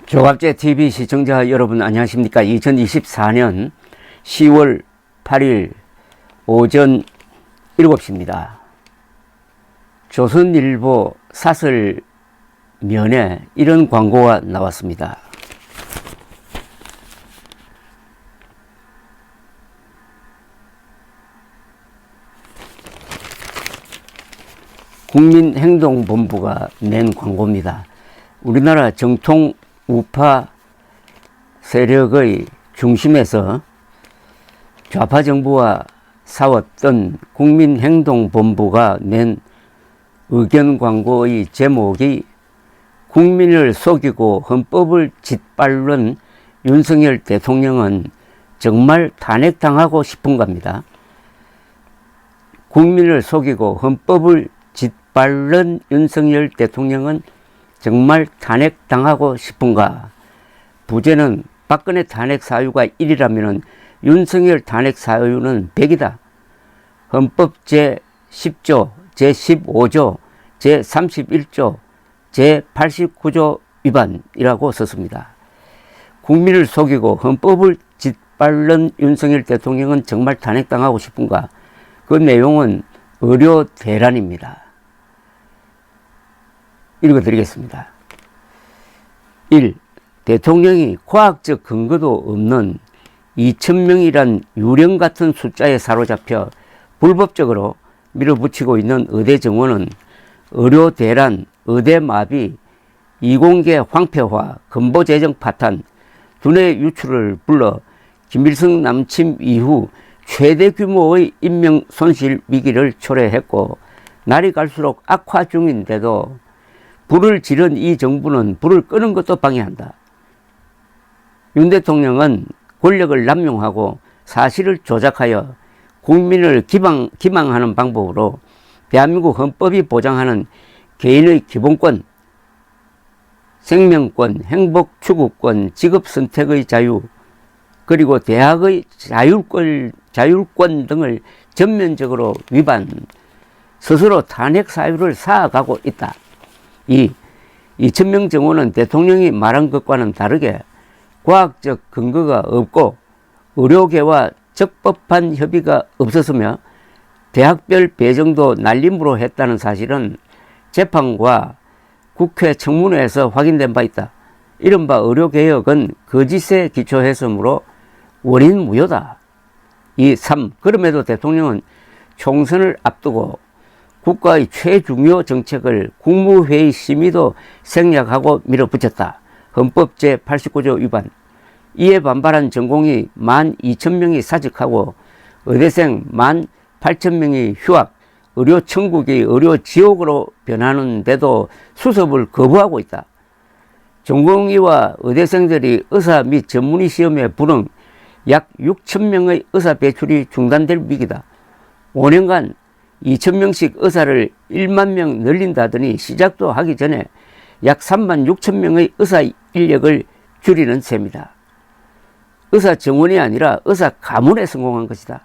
조갑제 TV 시청자 여러분 안녕하십니까. 2024년 10월 8일 오전 7시입니다. 조선일보 사설면에 이런 광고가 나왔습니다. 국민행동본부가 낸 광고입니다. 우리나라 정통 우파 세력의 중심에서 좌파 정부와 싸웠던 국민행동본부가 낸 의견 광고의 제목이 국민을 속이고 헌법을 짓밟는 윤석열 대통령은 정말 탄핵당하고 싶은가입니다. 국민을 속이고 헌법을 짓밟는 윤석열 대통령은 정말 탄핵당하고 싶은가? 부제는 박근혜 탄핵 사유가 1이라면 윤석열 탄핵 사유는 100이다. 헌법 제10조, 제15조, 제31조, 제89조 위반이라고 썼습니다. 국민을 속이고 헌법을 짓밟는 윤석열 대통령은 정말 탄핵당하고 싶은가? 그 내용은 의료 대란입니다. 읽어드리겠습니다. 1. 대통령이 과학적 근거도 없는 2,000명이란 유령 같은 숫자에 사로잡혀 불법적으로 밀어붙이고 있는 의대 정원은 의료 대란, 의대 마비, 이공계 황폐화, 근보 재정 파탄, 두뇌 유출을 불러 김일성 남침 이후 최대 규모의 인명 손실 위기를 초래했고 날이 갈수록 악화 중인데도 불을 지른 이 정부는 불을 끄는 것도 방해한다. 윤 대통령은 권력을 남용하고 사실을 조작하여 국민을 기망하는 방법으로 대한민국 헌법이 보장하는 개인의 기본권, 생명권, 행복 추구권, 직업 선택의 자유, 그리고 대학의 자율권 등을 전면적으로 위반, 스스로 탄핵 사유를 쌓아가고 있다. 2. 2,000명 정원은 대통령이 말한 것과는 다르게 과학적 근거가 없고 의료계와 적법한 협의가 없었으며 대학별 배정도 날림으로 했다는 사실은 재판과 국회 청문회에서 확인된 바 있다. 이른바 의료개혁은 거짓에 기초했으므로 원인 무효다. 3. 그럼에도 대통령은 총선을 앞두고 국가의 최중요 정책을 국무회의 심의도 생략하고 밀어붙였다. 헌법 제89조 위반. 이에 반발한 전공의 12,000명이 사직하고 의대생 18,000명이 휴학, 의료 천국이 의료 지옥으로 변하는데도 수습을 거부하고 있다. 전공의와 의대생들이 의사 및 전문의 시험에 불응 약 6,000명의 의사 배출이 중단될 위기다. 5년간 2,000명씩 의사를 1만 명 늘린다더니 시작도 하기 전에 약 36,000명의 의사 인력을 줄이는 셈이다. 의사 정원이 아니라 의사 가문에 성공한 것이다.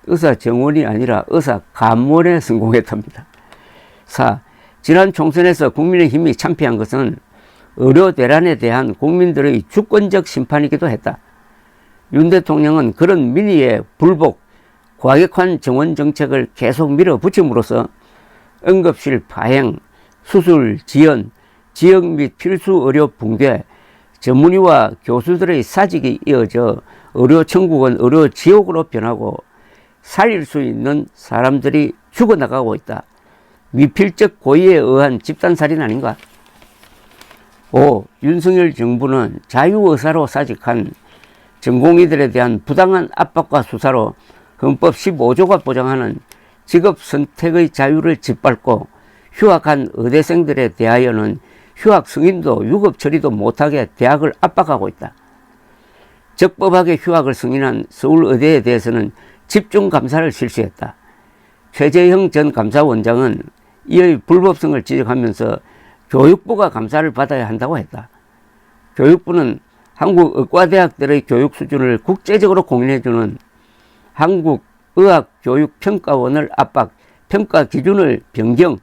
의사 정원이 아니라 의사 가문에 성공했답니다. 4. 지난 총선에서 국민의힘이 참패한 것은 의료 대란에 대한 국민들의 주권적 심판이기도 했다. 윤 대통령은 그런 민의의 불복, 과격한 정원 정책을 계속 밀어붙임으로써 응급실 파행, 수술 지연, 지역 및 필수 의료 붕괴, 전문의와 교수들의 사직이 이어져 의료 천국은 의료 지옥으로 변하고 살릴 수 있는 사람들이 죽어나가고 있다. 미필적 고의에 의한 집단살인 아닌가? 5. 윤석열 정부는 자유의사로 사직한 전공의들에 대한 부당한 압박과 수사로 헌법 15조가 보장하는 직업 선택의 자유를 짓밟고 휴학한 의대생들에 대하여는 휴학 승인도 유급 처리도 못하게 대학을 압박하고 있다. 적법하게 휴학을 승인한 서울의대에 대해서는 집중감사를 실시했다. 최재형 전 감사원장은 이의 불법성을 지적하면서 교육부가 감사를 받아야 한다고 했다. 교육부는 한국 의과대학들의 교육 수준을 국제적으로 공인해주는 한국의학교육평가원을 압박, 평가 기준을 변경,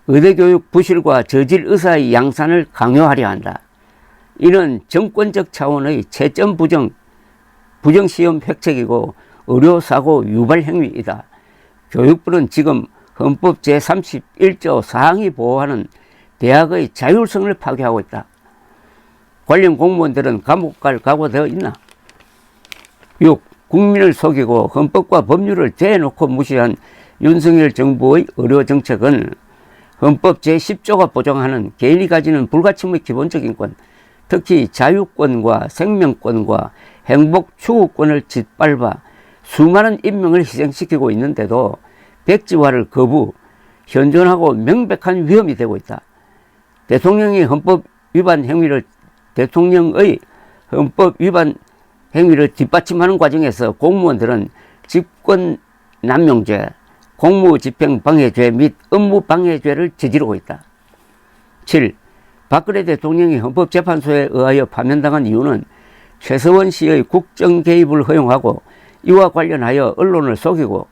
의대교육 부실과 저질 의사의 양산을 강요하려 한다. 이는 정권적 차원의 채점 부정시험 획책이고 의료사고 유발 행위이다. 교육부는 지금 헌법 제31조 사항이 보호하는 대학의 자율성을 파괴하고 있다. 관련 공무원들은 감옥 갈 각오되어 있나? 6. 국민을 속이고 헌법과 법률을 대놓고 무시한 윤석열 정부의 의료정책은 헌법 제10조가 보장하는 개인이 가지는 불가침의 기본적인 권, 특히 자유권과 생명권과 행복 추구권을 짓밟아 수많은 인명을 희생시키고 있는데도 백지화를 거부, 현존하고 명백한 위험이 되고 있다. 대통령의 헌법 위반 행위를 뒷받침하는 과정에서 공무원들은 직권남용죄, 공무집행방해죄 및 업무방해죄를 저지르고 있다. 7. 박근혜 대통령이 헌법재판소에 의하여 파면당한 이유는 최서원 씨의 국정 개입을 허용하고 이와 관련하여 언론을 속이고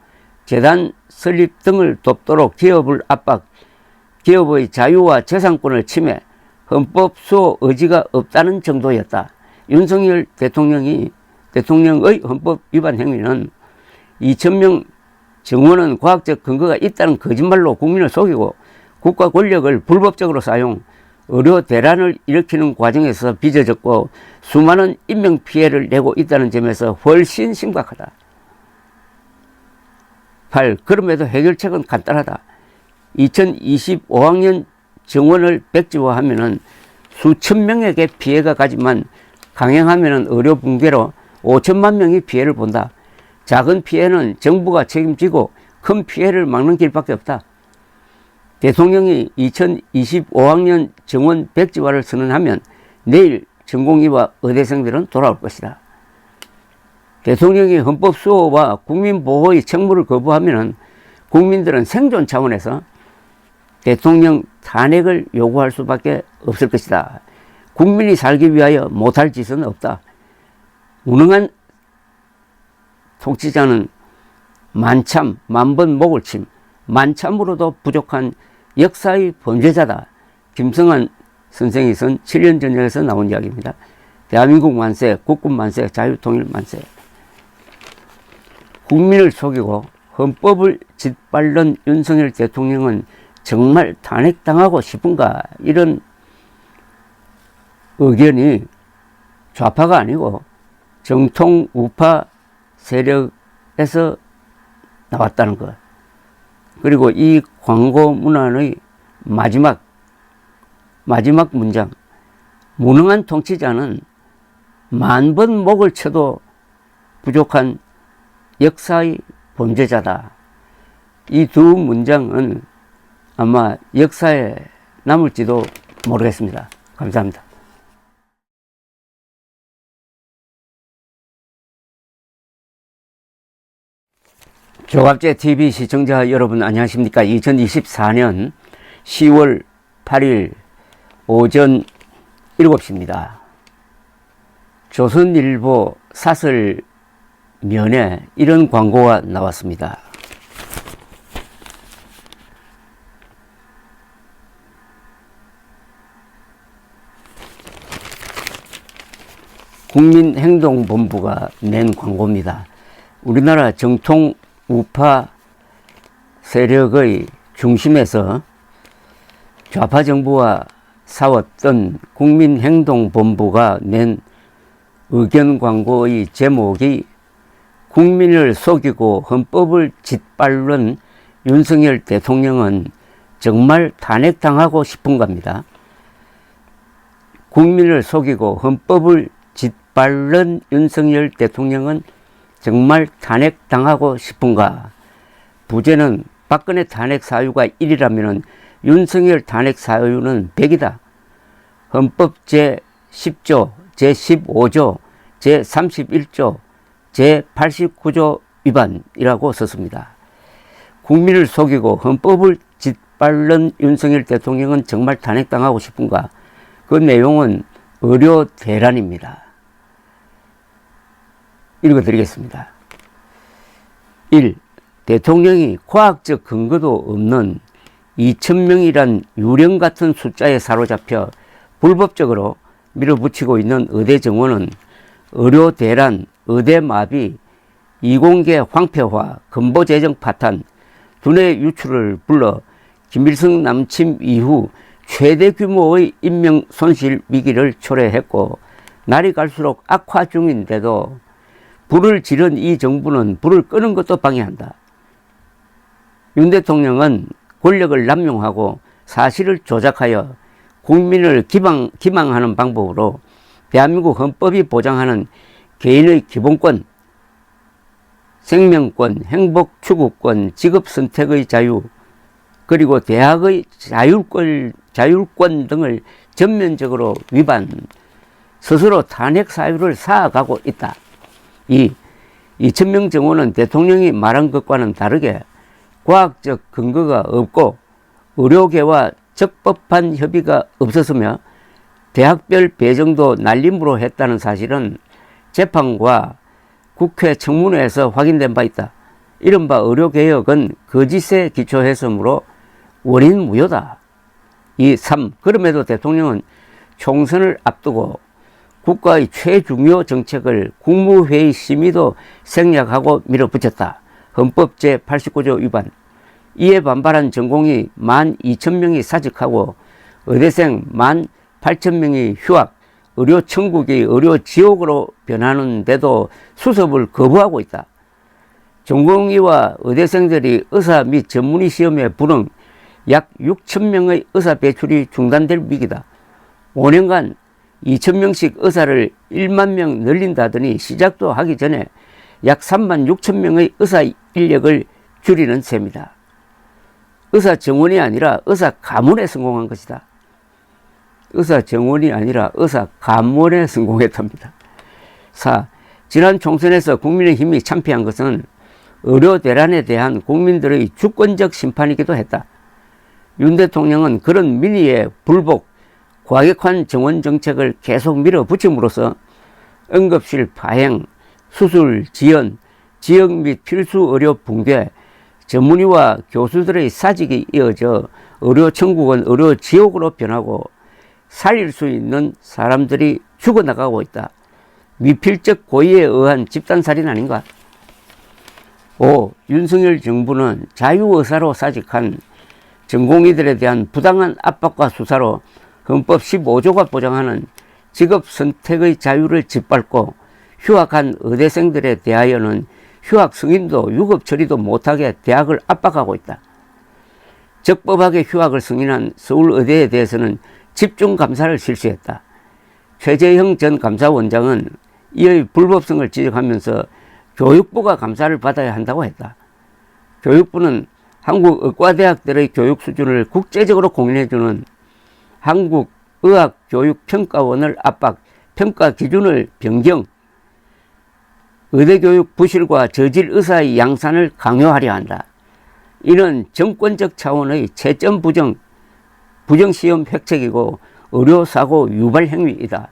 재단 설립 등을 돕도록 기업을 압박, 기업의 자유와 재산권을 침해, 헌법 수호 의지가 없다는 정도였다. 윤석열 대통령의 헌법 위반 행위는 2,000명 정원은 과학적 근거가 있다는 거짓말로 국민을 속이고 국가 권력을 불법적으로 사용, 의료 대란을 일으키는 과정에서 빚어졌고 수많은 인명피해를 내고 있다는 점에서 훨씬 심각하다. 8. 그럼에도 해결책은 간단하다. 2025학년 정원을 백지화하면 수천 명에게 피해가 가지만 강행하면 의료 붕괴로 5천만 명이 피해를 본다. 작은 피해는 정부가 책임지고 큰 피해를 막는 길밖에 없다. 대통령이 2025학년 정원 백지화를 선언하면 내일 전공의와 의대생들은 돌아올 것이다. 대통령이 헌법 수호와 국민 보호의 책무를 거부하면 국민들은 생존 차원에서 대통령 탄핵을 요구할 수밖에 없을 것이다. 국민이 살기 위하여 못할 짓은 없다. 무능한 통치자는 만번 목을 침, 만참으로도 부족한 역사의 범죄자다. 김성한 선생이 선 7년 전역에서 나온 이야기입니다. 대한민국 만세, 국군 만세, 자유통일 만세. 국민을 속이고 헌법을 짓밟는 윤석열 대통령은 정말 탄핵당하고 싶은가? 이런 의견이 좌파가 아니고 정통 우파 세력에서 나왔다는 것. 그리고 이 광고 문안의 마지막 문장, 무능한 통치자는 만번 목을 쳐도 부족한 역사의 범죄자다. 이 두 문장은 아마 역사에 남을지도 모르겠습니다. 감사합니다. 조갑제TV 시청자 여러분 안녕하십니까. 2024년 10월 8일 오전 7시입니다. 조선일보 사설면에 이런 광고가 나왔습니다. 국민행동본부가 낸 광고입니다. 우리나라 정통 우파 세력의 중심에서 좌파 정부와 싸웠던 국민행동본부가 낸 의견 광고의 제목이 국민을 속이고 헌법을 짓밟는 윤석열 대통령은 정말 탄핵당하고 싶은 겁니다. 국민을 속이고 헌법을 짓밟는 윤석열 대통령은 정말 탄핵당하고 싶은가? 부제는 박근혜 탄핵 사유가 1이라면 윤석열 탄핵 사유는 100이다. 헌법 제10조, 제15조, 제31조, 제89조 위반이라고 썼습니다. 국민을 속이고 헌법을 짓밟는 윤석열 대통령은 정말 탄핵당하고 싶은가? 그 내용은 의료 대란입니다. 읽어드리겠습니다. 1. 대통령이 과학적 근거도 없는 2,000명이란 유령 같은 숫자에 사로잡혀 불법적으로 밀어붙이고 있는 의대 정원은 의료 대란, 의대 마비, 이공계 황폐화, 근보 재정 파탄, 두뇌 유출을 불러 김일성 남침 이후 최대 규모의 인명 손실 위기를 초래했고 날이 갈수록 악화 중인데도 불을 지른 이 정부는 불을 끄는 것도 방해한다. 윤 대통령은 권력을 남용하고 사실을 조작하여 국민을 기망하는 방법으로 대한민국 헌법이 보장하는 개인의 기본권, 생명권, 행복 추구권, 직업 선택의 자유, 그리고 대학의 자율권 등을 전면적으로 위반, 스스로 탄핵 사유를 쌓아가고 있다. 이 2,000명 정원은 대통령이 말한 것과는 다르게 과학적 근거가 없고 의료계와 적법한 협의가 없었으며 대학별 배정도 날림으로 했다는 사실은 재판과 국회 청문회에서 확인된 바 있다. 이른바 의료개혁은 거짓에 기초했으므로 원인 무효다. 3. 그럼에도 대통령은 총선을 앞두고 국가의 최중요 정책을 국무회의 심의도 생략하고 밀어붙였다. 헌법 제89조 위반. 이에 반발한 전공의 12,000명이 사직하고 의대생 18,000명이 휴학, 의료 천국이 의료 지옥으로 변하는데도 수습을 거부하고 있다. 전공의와 의대생들이 의사 및 전문의 시험에 불응 약 6,000명의 의사 배출이 중단될 위기다. 5년간 2,000명씩 의사를 1만 명 늘린다더니 시작도 하기 전에 약 36,000명의 의사 인력을 줄이는 셈이다. 의사 정원이 아니라 의사 가문에 성공한 것이다. 의사 정원이 아니라 의사 가문에 성공했답니다. 4. 지난 총선에서 국민의힘이 참패한 것은 의료 대란에 대한 국민들의 주권적 심판이기도 했다. 윤 대통령은 그런 민의의 불복, 과격한 정원 정책을 계속 밀어붙임으로써 응급실 파행, 수술 지연, 지역 및 필수 의료 붕괴, 전문의와 교수들의 사직이 이어져 의료 천국은 의료 지옥으로 변하고 살릴 수 있는 사람들이 죽어나가고 있다. 미필적 고의에 의한 집단살인 아닌가? 5. 윤석열 정부는 자유의사로 사직한 전공의들에 대한 부당한 압박과 수사로 헌법 15조가 보장하는 직업 선택의 자유를 짓밟고 휴학한 의대생들에 대하여는 휴학 승인도 유급 처리도 못하게 대학을 압박하고 있다. 적법하게 휴학을 승인한 서울의대에 대해서는 집중 감사를 실시했다. 최재형 전 감사원장은 이의 불법성을 지적하면서 교육부가 감사를 받아야 한다고 했다. 교육부는 한국 의과대학들의 교육 수준을 국제적으로 공인해주는 한국의학교육평가원을 압박, 평가 기준을 변경, 의대교육 부실과 저질 의사의 양산을 강요하려 한다. 이는 정권적 차원의 채점 부정시험 획책이고 의료사고 유발 행위이다.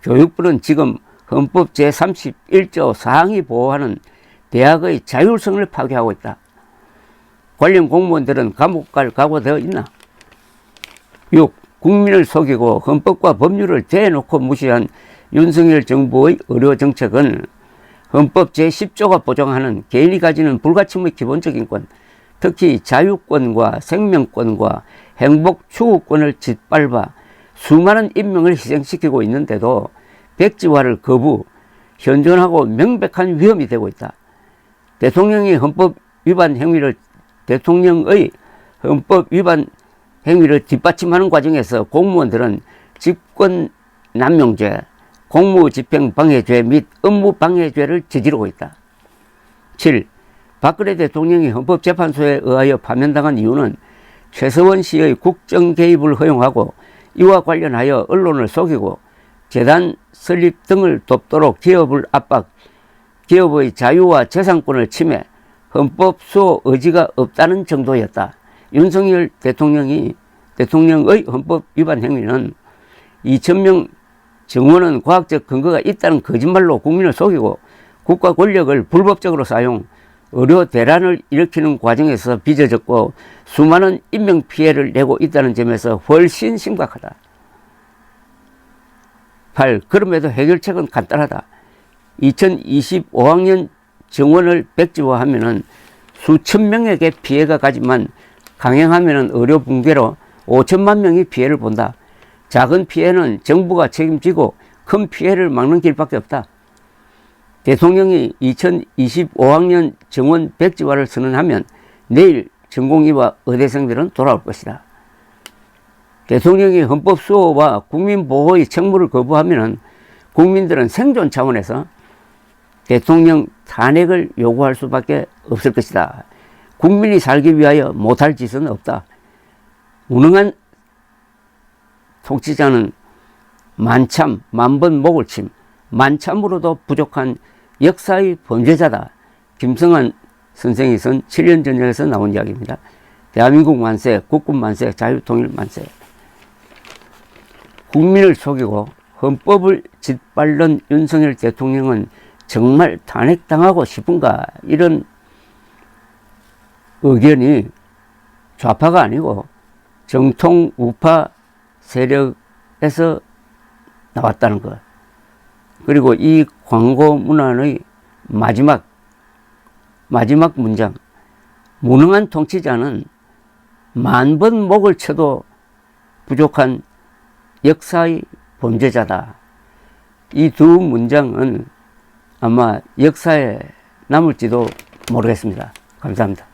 교육부는 지금 헌법 제31조 사항이 보호하는 대학의 자율성을 파괴하고 있다. 관련 공무원들은 감옥 갈 각오되어 있나? 6. 국민을 속이고 헌법과 법률을 대놓고 무시한 윤석열 정부의 의료정책은 헌법 제10조가 보장하는 개인이 가지는 불가침의 기본적인 권, 특히 자유권과 생명권과 행복 추구권을 짓밟아 수많은 인명을 희생시키고 있는데도 백지화를 거부, 현존하고 명백한 위험이 되고 있다. 대통령의 헌법 위반 행위를 뒷받침하는 과정에서 공무원들은 직권남용죄, 공무집행방해죄 및 업무방해죄를 저지르고 있다. 7. 박근혜 대통령이 헌법재판소에 의하여 파면당한 이유는 최서원 씨의 국정 개입을 허용하고 이와 관련하여 언론을 속이고 재단 설립 등을 돕도록 기업을 압박, 기업의 자유와 재산권을 침해, 헌법 수호 의지가 없다는 정도였다. 윤석열 대통령의 헌법 위반 행위는 2,000명 정원은 과학적 근거가 있다는 거짓말로 국민을 속이고 국가 권력을 불법적으로 사용, 의료 대란을 일으키는 과정에서 빚어졌고 수많은 인명피해를 내고 있다는 점에서 훨씬 심각하다. 8. 그럼에도 해결책은 간단하다. 2025학년 정원을 백지화하면 수천 명에게 피해가 가지만 강행하면 의료 붕괴로 5천만 명이 피해를 본다. 작은 피해는 정부가 책임지고 큰 피해를 막는 길밖에 없다. 대통령이 2025학년 정원 백지화를 선언하면 내일 전공의와 의대생들은 돌아올 것이다. 대통령이 헌법 수호와 국민보호의 책무를 거부하면 국민들은 생존 차원에서 대통령 탄핵을 요구할 수밖에 없을 것이다. 국민이 살기 위하여 못할 짓은 없다. 무능한 통치자는 만참, 만번 목을 침, 만참으로도 부족한 역사의 범죄자다. 김성한 선생이 쓴 7년 전쟁에서 나온 이야기입니다. 대한민국 만세, 국군 만세, 자유통일 만세. 국민을 속이고 헌법을 짓밟는 윤석열 대통령은 정말 탄핵당하고 싶은가? 이런 의견이 좌파가 아니고 정통 우파 세력에서 나왔다는 것. 그리고 이 광고 문안의 마지막 문장. 무능한 통치자는 만번 목을 쳐도 부족한 역사의 범죄자다. 이 두 문장은 아마 역사에 남을지도 모르겠습니다. 감사합니다.